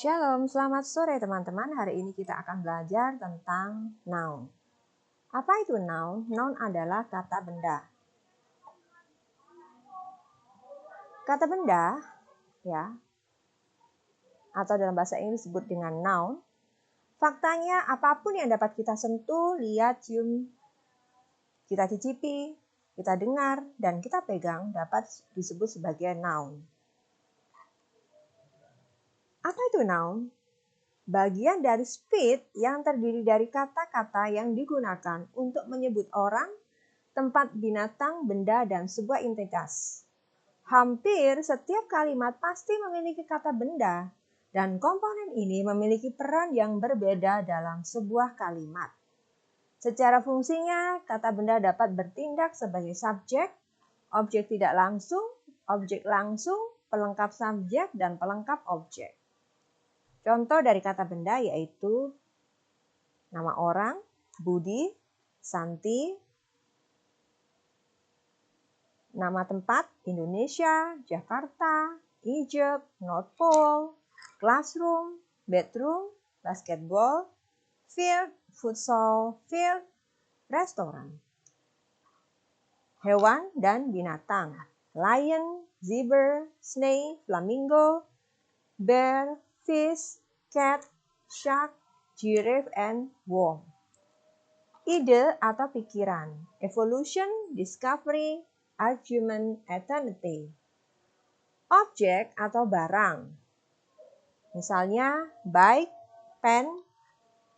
Shalom, selamat sore teman-teman. Hari ini kita akan belajar tentang noun. Apa itu noun? Noun adalah kata benda. Kata benda, ya, atau dalam bahasa Inggris disebut dengan noun. Faktanya apapun yang dapat kita sentuh, lihat, cium, kita cicipi, kita dengar, dan kita pegang dapat disebut sebagai noun. Apa itu noun? Bagian dari speech yang terdiri dari kata-kata yang digunakan untuk menyebut orang, tempat, binatang, benda, dan sebuah entitas. Hampir setiap kalimat pasti memiliki kata benda, dan komponen ini memiliki peran yang berbeda dalam sebuah kalimat. Secara fungsinya, kata benda dapat bertindak sebagai subjek, objek tidak langsung, objek langsung, pelengkap subjek, dan pelengkap objek. Contoh dari kata benda yaitu nama orang, Budi, Santi, nama tempat, Indonesia, Jakarta, Egypt, North Pole, classroom, bedroom, basketball, field, futsal, field, restoran. Hewan dan binatang, lion, zebra, snake, flamingo, bear, fish, cat, shark, giraffe, and worm. Ide atau pikiran, evolution, discovery, argument, eternity. Objek atau barang, misalnya bike, pen,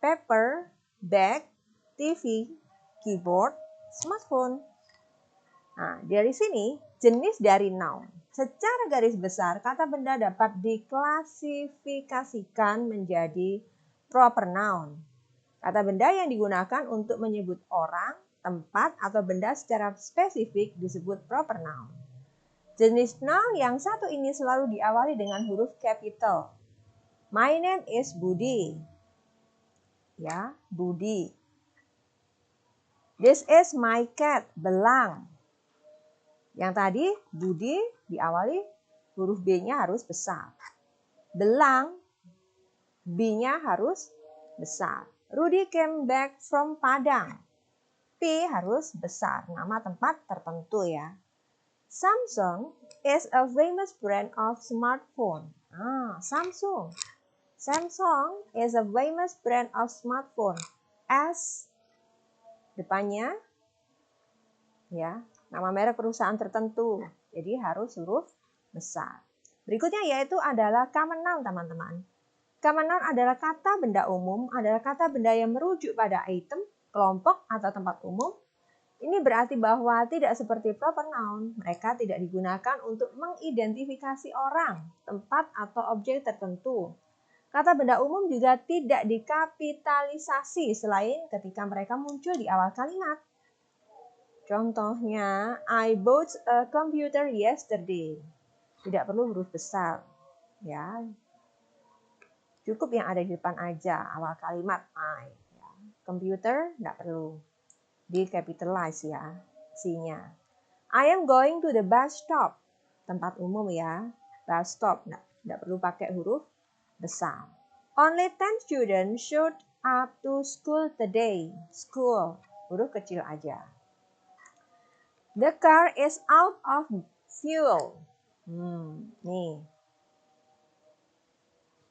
paper, bag, TV, keyboard, smartphone. Nah, dari sini jenis dari noun. Secara garis besar, kata benda dapat diklasifikasikan menjadi proper noun. Kata benda yang digunakan untuk menyebut orang, tempat, atau benda secara spesifik disebut proper noun. Jenis noun yang satu ini selalu diawali dengan huruf capital. My name is Budi. Ya, Budi. This is my cat, Belang. Yang tadi, Budi diawali huruf B-nya harus besar. Belang, B-nya harus besar. Rudy came back from Padang. P harus besar, nama tempat tertentu ya. Samsung is a famous brand of smartphone. Samsung. Samsung is a famous brand of smartphone. S depannya ya, nama merek perusahaan tertentu. Jadi harus huruf besar. Berikutnya yaitu adalah common noun, teman-teman. Common noun adalah kata benda umum, adalah kata benda yang merujuk pada item, kelompok, atau tempat umum. Ini berarti bahwa tidak seperti proper noun, mereka tidak digunakan untuk mengidentifikasi orang, tempat, atau objek tertentu. Kata benda umum juga tidak dikapitalisasi selain ketika mereka muncul di awal kalimat. Contohnya, I bought a computer yesterday. Tidak perlu huruf besar, ya. Cukup yang ada di depan aja, awal kalimat I. Ya. Computer tidak perlu di-capitalize ya, C-nya. I am going to the bus stop. Tempat umum ya, bus stop. Tidak perlu pakai huruf besar. Only 10 students showed up to school today. School, huruf kecil aja. The car is out of fuel. Nih.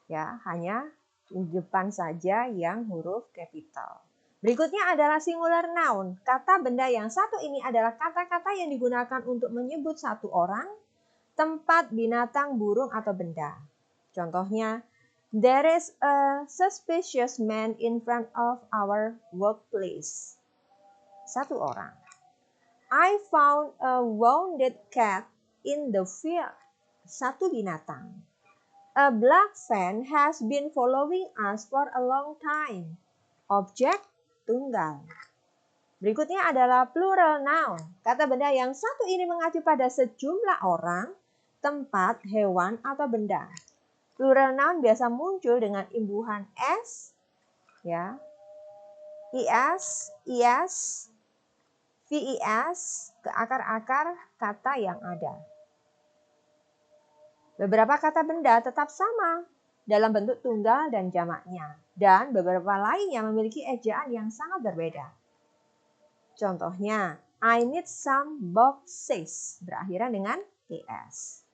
Ya, hanya di depan saja yang huruf capital. Berikutnya adalah singular noun. Kata benda yang satu ini adalah kata-kata yang digunakan untuk menyebut satu orang, tempat, binatang, burung, atau benda. Contohnya, there is a suspicious man in front of our workplace. Satu orang. I found a wounded cat in the field. Satu binatang. A black fan has been following us for a long time. Objek tunggal. Berikutnya adalah plural noun. Kata benda yang satu ini mengacu pada sejumlah orang, tempat, hewan, atau benda. Plural noun biasa muncul dengan imbuhan s, ya, is, ves, ke akar-akar kata yang ada. Beberapa kata benda tetap sama, dalam bentuk tunggal dan jamaknya. Dan beberapa lainnya memiliki ejaan yang sangat berbeda. Contohnya, I need some boxes, berakhiran dengan TS.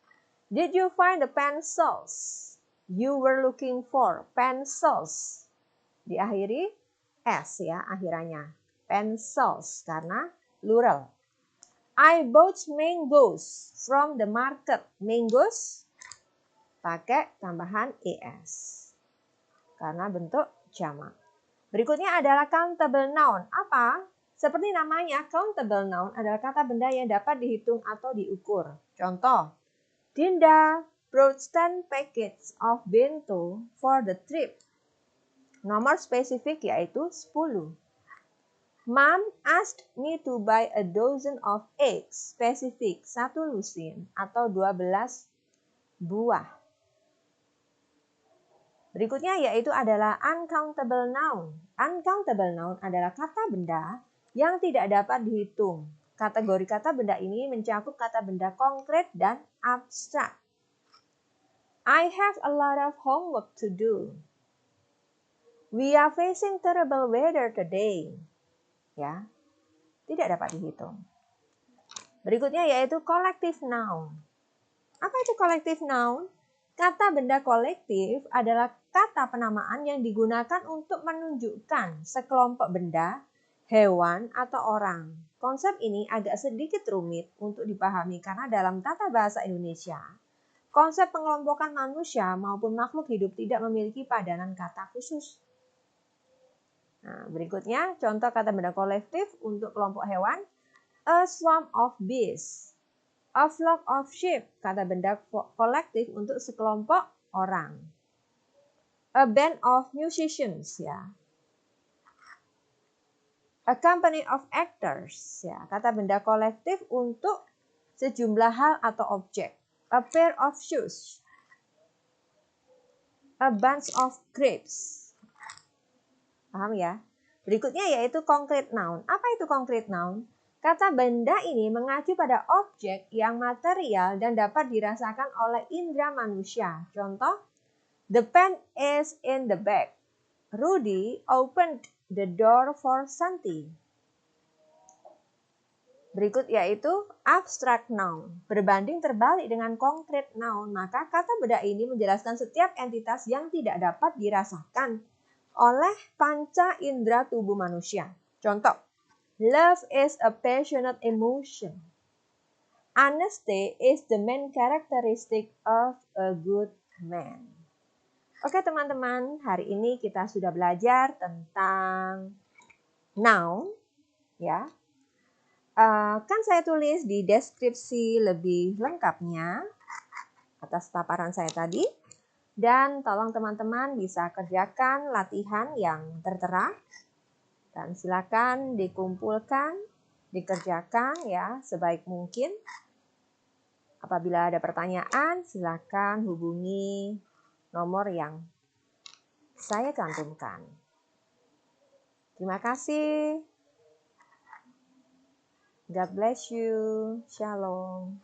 Did you find the pencils you were looking for? Pencils. Diakhiri S ya akhirannya. Pencils karena plural. I bought mangoes from the market. Mangoes pakai tambahan ES karena bentuk jamak. Berikutnya adalah countable noun. Apa? Seperti namanya, countable noun adalah kata benda yang dapat dihitung atau diukur. Contoh, Dinda brought 10 packets of bento for the trip. Nomor spesifik yaitu 10. Mom asked me to buy a dozen of eggs. Spesifik, 1 lusin atau 12 buah. Berikutnya yaitu adalah uncountable noun. Uncountable noun adalah kata benda yang tidak dapat dihitung. Kategori kata benda ini mencakup kata benda konkret dan abstrak. I have a lot of homework to do. We are facing terrible weather today. Ya, tidak dapat dihitung. Berikutnya yaitu collective noun. Apa itu collective noun? Kata benda kolektif adalah kata penamaan yang digunakan untuk menunjukkan sekelompok benda, hewan, atau orang. Konsep ini agak sedikit rumit untuk dipahami karena dalam tata bahasa Indonesia, konsep pengelompokan manusia maupun makhluk hidup tidak memiliki padanan kata khusus. Nah, berikutnya contoh kata benda kolektif untuk kelompok hewan. A swarm of bees. A flock of sheep, kata benda kolektif untuk sekelompok orang. A band of musicians, ya. A company of actors, ya. Kata benda kolektif untuk sejumlah hal atau objek. A pair of shoes. A bunch of grapes. Paham ya? Berikutnya yaitu concrete noun. Apa itu concrete noun? Kata benda ini mengacu pada objek yang material dan dapat dirasakan oleh indera manusia. Contoh, the pen is in the bag. Rudy opened the door for Santi. Berikut yaitu abstract noun. Berbanding terbalik dengan concrete noun, maka kata benda ini menjelaskan setiap entitas yang tidak dapat dirasakan oleh panca indera tubuh manusia. Contoh, love is a passionate emotion. Honesty is the main characteristic of a good man. Oke teman-teman, hari ini kita sudah belajar tentang noun. Ya, kan saya tulis di deskripsi lebih lengkapnya atas paparan saya tadi. Dan tolong teman-teman bisa kerjakan latihan yang tertera. Dan silakan dikumpulkan, dikerjakan ya sebaik mungkin. Apabila ada pertanyaan, silakan hubungi nomor yang saya cantumkan. Terima kasih. God bless you. Shalom.